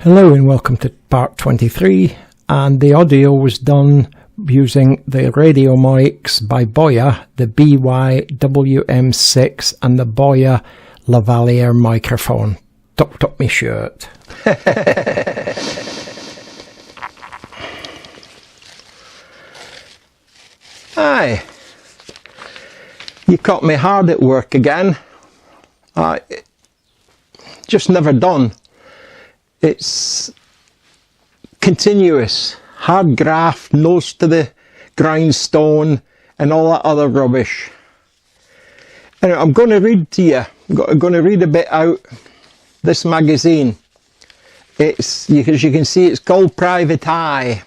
Hello and welcome to part 23, and the audio was done using the radio mics by Boya, the BY-WM6 and the Boya lavalier microphone. Tucked up my shirt. Hi, you caught me hard at work again. Just never done. It's continuous, hard graft, nose to the grindstone and all that other rubbish. Anyway, I'm going to read to you. I'm going to read a bit out this magazine. It's, as you can see, it's called Private Eye.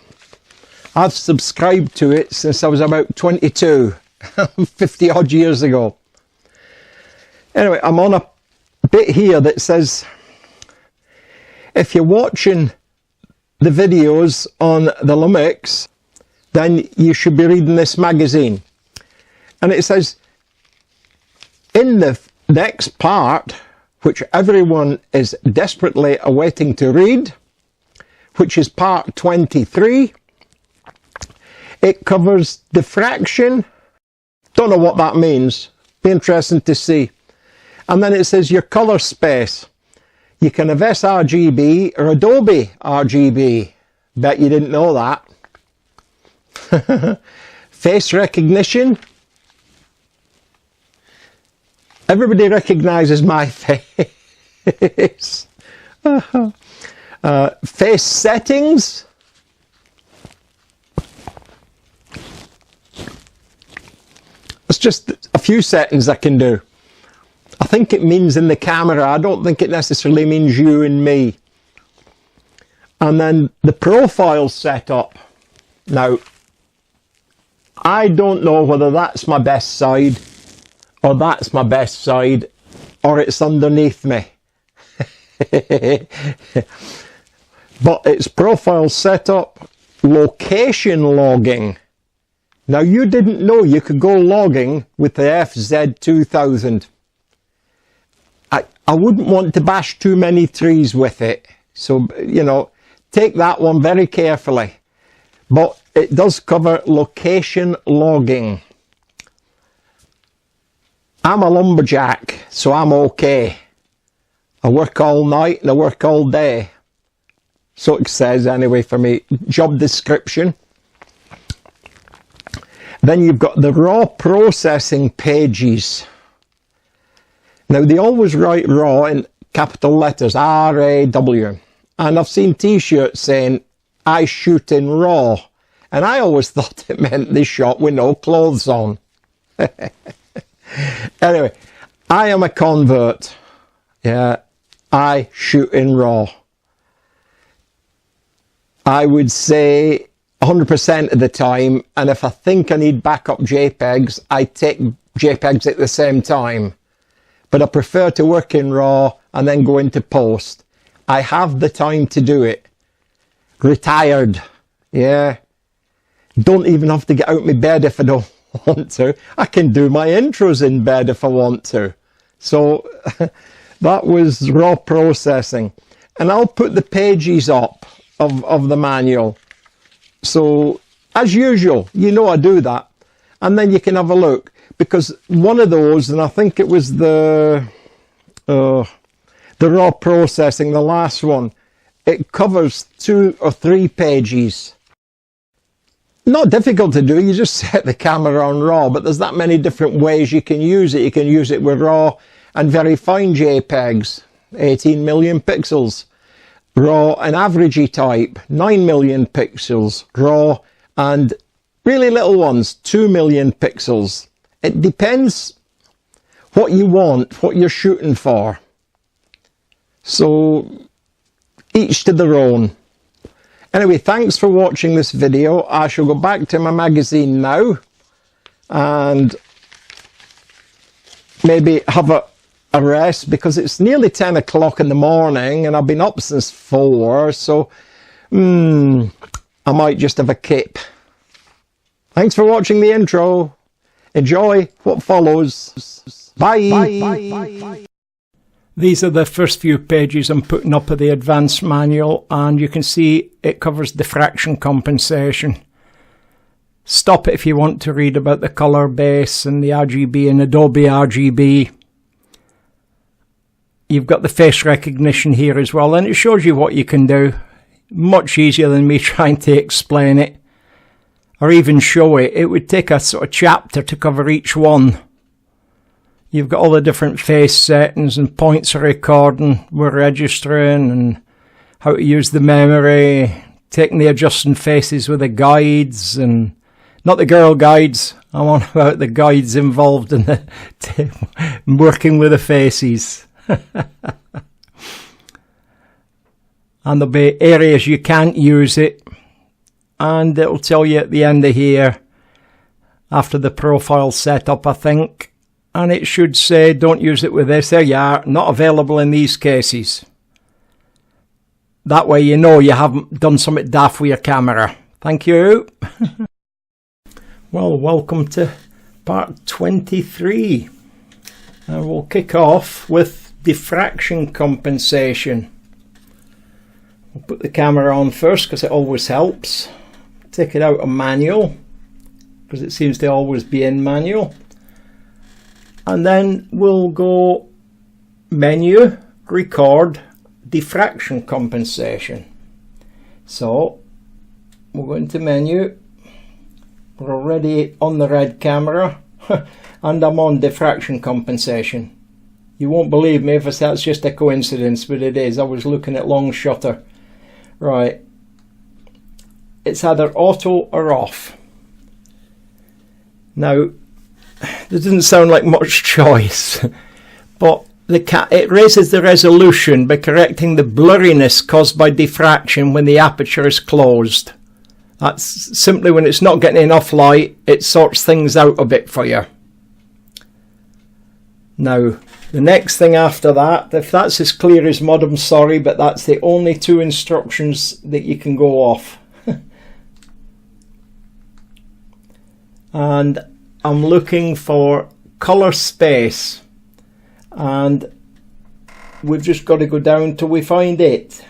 I've subscribed to it since I was about 22, 50 odd years ago. Anyway, I'm on a bit here that says, if you're watching the videos on the Lumix, then you should be reading this magazine. And it says, in the next part, which everyone is desperately awaiting to read, which is part 23, it covers diffraction. Don't know what that means. Be interesting to see. And then it says your color space. You can have sRGB or Adobe RGB. Bet you didn't know that. Face recognition. Everybody recognizes my face. Face settings. It's just a few settings I can do. I think it means in the camera. I don't think it necessarily means you and me. And then the profile setup. Now, I don't know whether that's my best side or that's my best side or it's underneath me. But it's profile setup, location logging. Now, you didn't know you could go logging with the FZ2000. I wouldn't want to bash too many trees with it. So, you know, take that one very carefully. But it does cover location logging. I'm a lumberjack, so I'm okay. I work all night and I work all day. So it says anyway for me. Job description. Then you've got the raw processing pages. Now, they always write raw in capital letters, R-A-W. And I've seen t-shirts saying, I shoot in raw. And I always thought it meant they shot with no clothes on. Anyway, I am a convert. Yeah, I shoot in raw. I would say 100% of the time. And if I think I need backup JPEGs, I take JPEGs at the same time. But I prefer to work in RAW and then go into post. I have the time to do it. Retired. Yeah. Don't even have to get out of my bed if I don't want to. I can do my intros in bed if I want to. So that was raw processing. And I'll put the pages up of the manual. So as usual, you know I do that. And then you can have a look. Because one of those, and I think it was the raw processing, the last one, it covers 2 or 3 pages. Not difficult to do, you just set the camera on RAW, but there's that many different ways you can use it. You can use it with RAW and very fine JPEGs, 18 million pixels. RAW and averagey type, 9 million pixels. RAW and really little ones, 2 million pixels. It depends what you want, what you're shooting for. So, each to their own. Anyway, thanks for watching this video. I shall go back to my magazine now and maybe have a rest because it's nearly 10 o'clock in the morning and I've been up since 4, so I might just have a kip. Thanks for watching the intro. Enjoy what follows. Bye. Bye. These are the first few pages I'm putting up of the advanced manual, and you can see it covers diffraction compensation. Stop it if you want to read about the color base and the RGB and Adobe RGB. You've got the face recognition here as well, and it shows you what you can do. Much easier than me trying to explain it or even show it. It would take a sort of chapter to cover each one. You've got all the different face settings and points of recording, we're registering, and how to use the memory, taking the adjusting faces with the guides, and not the girl guides, I'm on about the guides involved in the working with the faces. And there'll be areas you can't use it, and it'll tell you at the end of here, after the profile setup, I think, and it should say don't use it with this. There you are, not available in these cases. That way you know you haven't done something daft with your camera. Thank you. Well, welcome to part 23, and we'll kick off with diffraction compensation. We'll put the camera on first because it always helps. Take it out of manual because it seems to always be in manual. And then we'll go menu, record, diffraction compensation. So we'll go into menu. We're already on the red camera and I'm on diffraction compensation. You won't believe me if I say that's just a coincidence, but it is. I was looking at long shutter. Right, it's either auto or off. Now, there doesn't sound like much choice, but it raises the resolution by correcting the blurriness caused by diffraction when the aperture is closed. That's simply when it's not getting enough light, it sorts things out a bit for you. Now, the next thing after that, if that's as clear as mud, I'm sorry, but that's the only two instructions that you can go off. And I'm looking for color space, and we've just got to go down till we find it.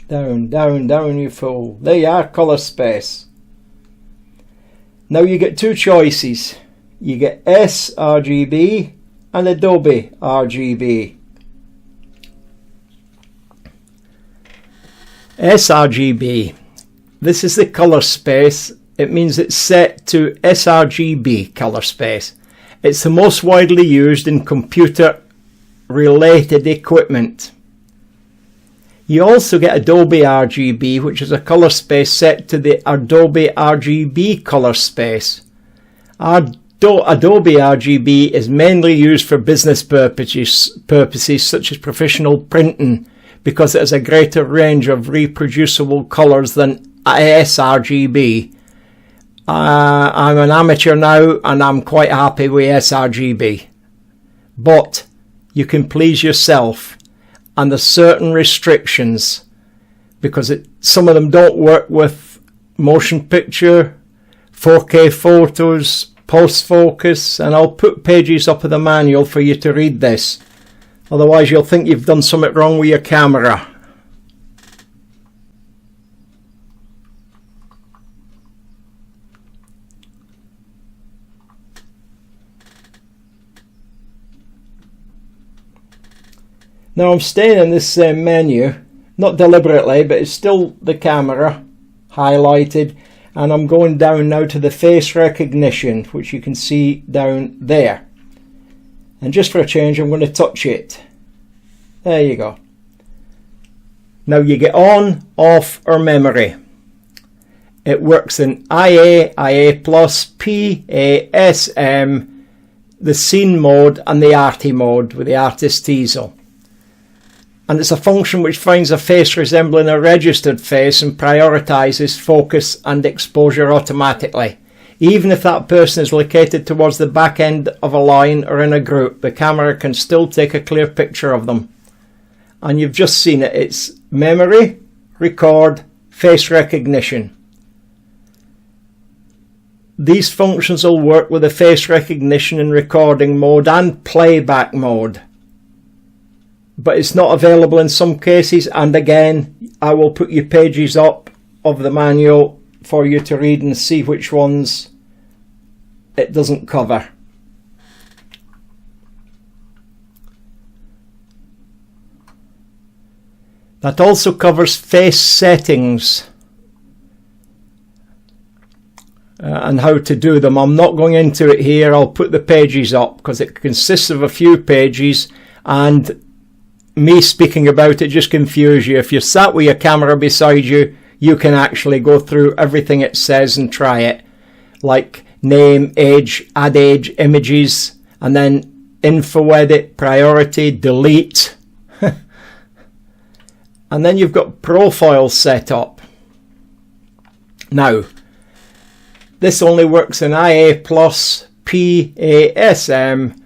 Down, down, down, you fool. There you are, color space. Now you get two choices. You get sRGB and Adobe RGB. sRGB. This is the color space. It means it's set to sRGB color space. It's the most widely used in computer related equipment. You also get Adobe RGB, which is a color space set to the Adobe RGB color space. Adobe RGB is mainly used for business purposes such as professional printing because it has a greater range of reproducible colors than sRGB. I'm an amateur now and I'm quite happy with sRGB. But you can please yourself, and there's certain restrictions because some of them don't work with motion picture, 4K photos, post focus, and I'll put pages up of the manual for you to read this. Otherwise you'll think you've done something wrong with your camera. Now I'm staying in this same menu, not deliberately, but it's still the camera highlighted, and I'm going down now to the face recognition, which you can see down there. And just for a change I'm going to touch it. There you go. Now you get on, off or memory. It works in IA, IA+, PASM, the scene mode and the arty mode with the artist easel. And it's a function which finds a face resembling a registered face and prioritises focus and exposure automatically. Even if that person is located towards the back end of a line or in a group, the camera can still take a clear picture of them. And you've just seen it. It's memory, record, face recognition. These functions will work with the face recognition and recording mode and playback mode. but it's not available in some cases. And again, I will put your pages up of the manual for you to read and see which ones it doesn't cover. That also covers face settings and how to do them. I'm not going into it here. I'll put the pages up because it consists of a few pages, and me speaking about it just confuse you. If you're sat with your camera beside you, you can actually go through everything it says and try it, like name, age, add age, images, and then info edit, priority, delete. And then you've got profile set up. Now, this only works in IA+, PASM,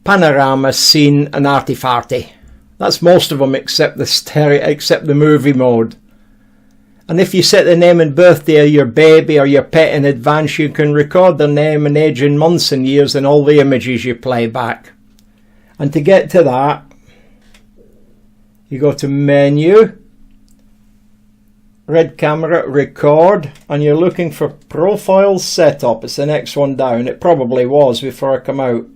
Panorama, Scene, and Artifarty. That's most of them except the movie mode. And if you set the name and birthday of your baby or your pet in advance, you can record their name and age in months and years in all the images you play back. And to get to that, you go to Menu, Red Camera, Record, and you're looking for Profile Setup. It's the next one down. It probably was before I come out.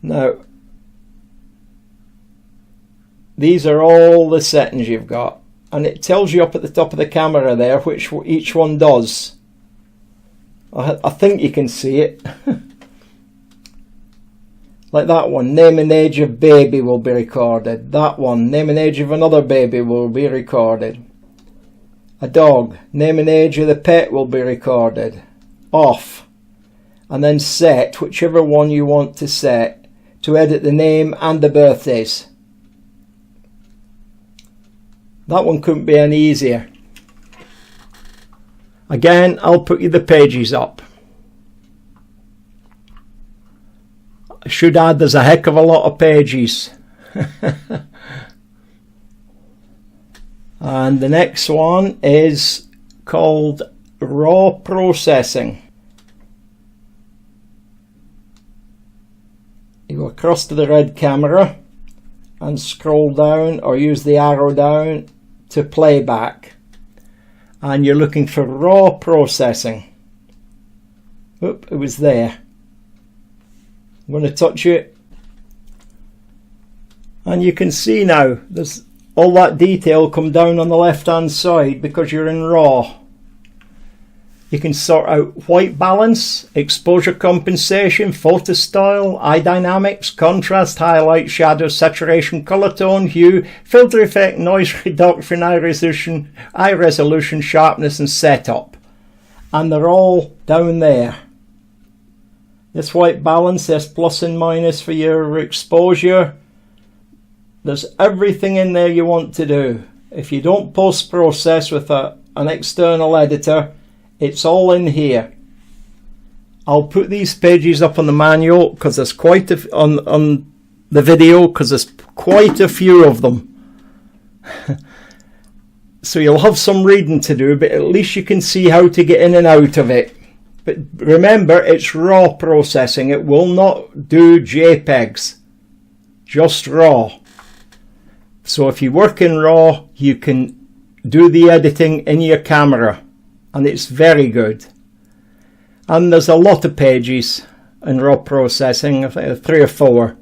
Now, these are all the settings you've got, and it tells you up at the top of the camera there which each one does. I think you can see it. Like that one, name and age of baby will be recorded. That one, name and age of another baby will be recorded. A dog, name and age of the pet will be recorded. Off. And then set, whichever one you want to set, to edit the name and the birthdays. That one couldn't be any easier. Again, I'll put you the pages up. I should add there's a heck of a lot of pages. And the next one is called Raw Processing. You go across to the red camera and scroll down or use the arrow down to playback. And you're looking for Raw Processing. Oop, it was there. I'm going to touch it, and you can see now there's all that detail come down on the left hand side because you're in RAW. You can sort out white balance, exposure compensation, photo style, eye dynamics, contrast, highlight, shadow, saturation, color tone, hue, filter effect, noise reduction, eye resolution, sharpness, and setup. And they're all down there. This white balance, there's plus and minus for your exposure. There's everything in there you want to do. If you don't post-process with an external editor, it's all in here. I'll put these pages up on the manual because there's quite a on the video because there's quite a few of them. So you'll have some reading to do, but at least you can see how to get in and out of it. But remember, it's raw processing. It will not do JPEGs, just raw. So if you work in RAW, you can do the editing in your camera, and it's very good. And there's a lot of pages in raw processing, 3 or 4.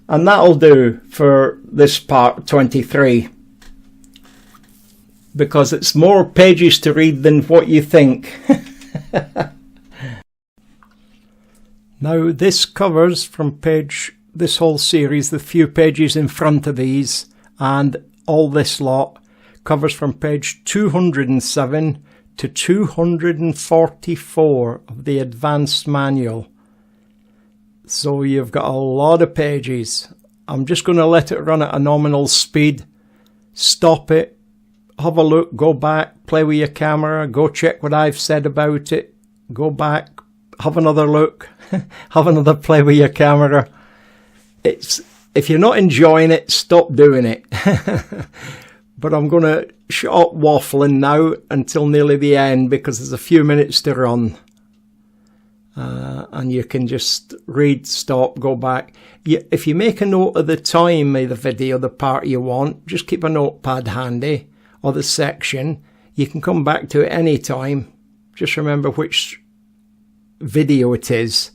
And that'll do for this part 23. Because it's more pages to read than what you think. Now this covers from this whole series, the few pages in front of these, and all this lot covers from page 207 to 244 of the advanced manual. So you've got a lot of pages. I'm just going to let it run at a nominal speed, stop it, have a look, go back, play with your camera, go check what I've said about it, go back, have another look, have another play with your camera. If you're not enjoying it, stop doing it. But I'm going to stop waffling now until nearly the end because there's a few minutes to run. and you can just read, stop, go back. If you make a note of the time of the video, the part you want, just keep a notepad handy, or the section. You can come back to it any time. Just remember which video it is.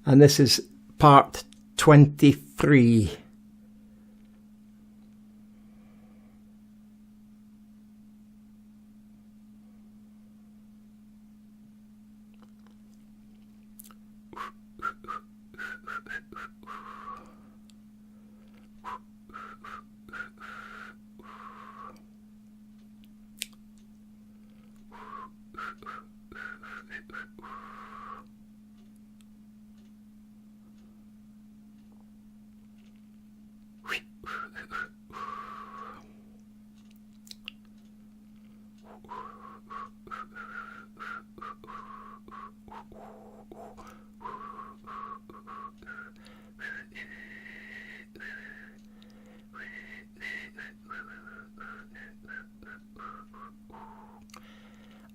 And this is part 23.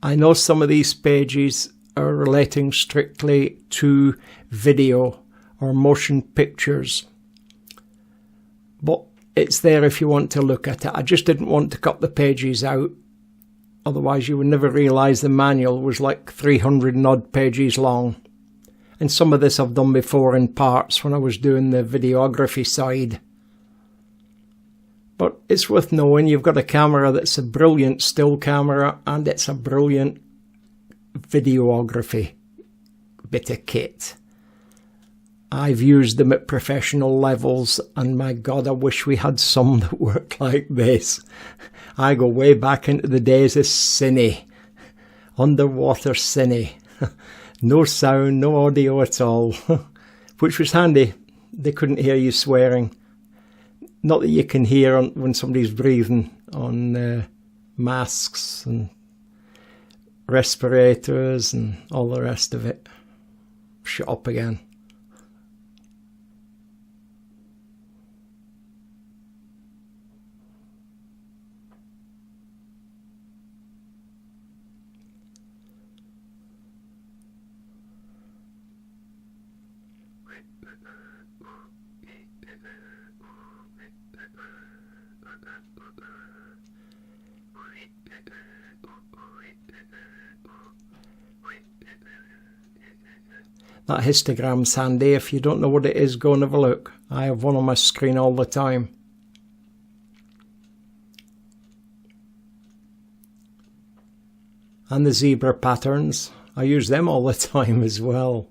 I know some of these pages are relating strictly to video or motion pictures, but it's there if you want to look at it. I just didn't want to cut the pages out, otherwise you would never realise the manual was like 300 and odd pages long. And some of this I've done before in parts when I was doing the videography side. But it's worth knowing you've got a camera that's a brilliant still camera and it's a brilliant videography bit of kit. I've used them at professional levels, and my God, I wish we had some that worked like this. I go way back into the days of cine, underwater cine. No sound, no audio at all, which was handy. They couldn't hear you swearing. Not that you can hear when somebody's breathing on masks and respirators and all the rest of it. Shut up again. That histogram's handy. If you don't know what it is, go and have a look. I have one on my screen all the time. And the zebra patterns, I use them all the time as well.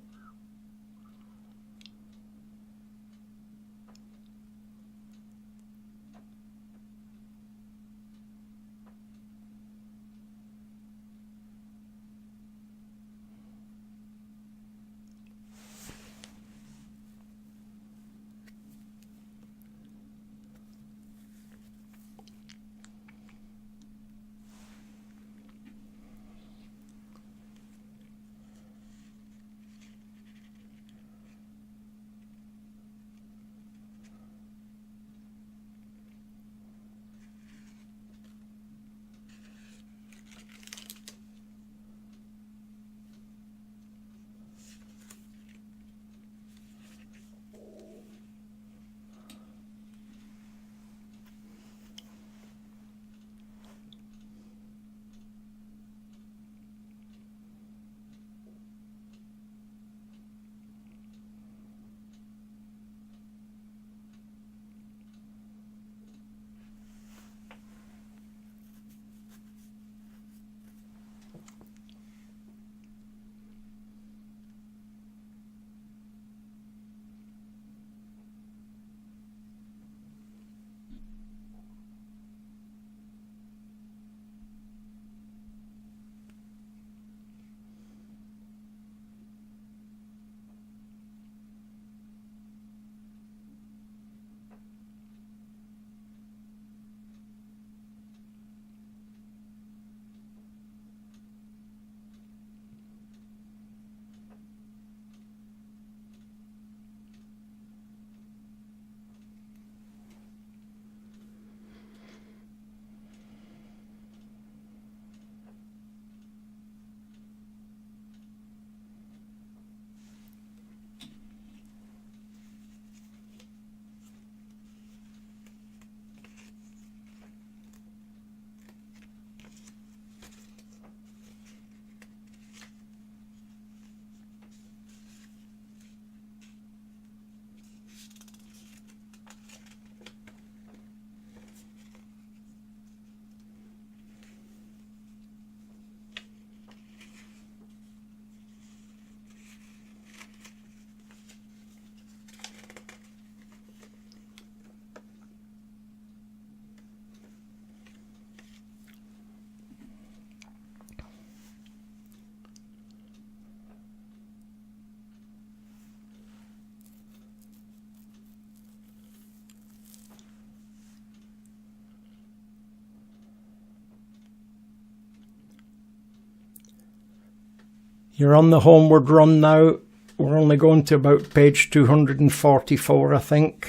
You're on the homeward run now. We're only going to about page 244, I think.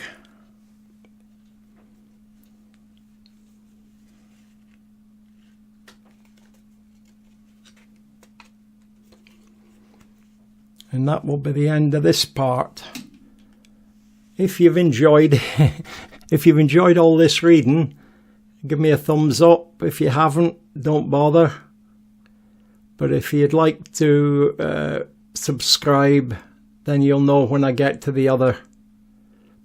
And that will be the end of this part. If you've enjoyed all this reading, give me a thumbs up. If you haven't, don't bother. But if you'd like to subscribe, then you'll know when I get to the other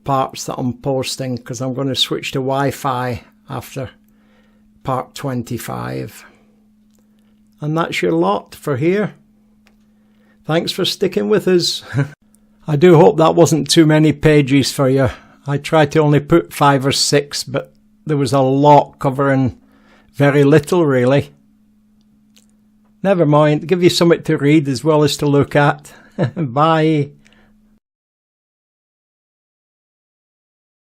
parts that I'm posting, because I'm going to switch to Wi-Fi after part 25. And that's your lot for here. Thanks for sticking with us. I do hope that wasn't too many pages for you. I tried to only put 5 or 6, but there was a lot covering very little really. Never mind, give you something to read as well as to look at. Bye.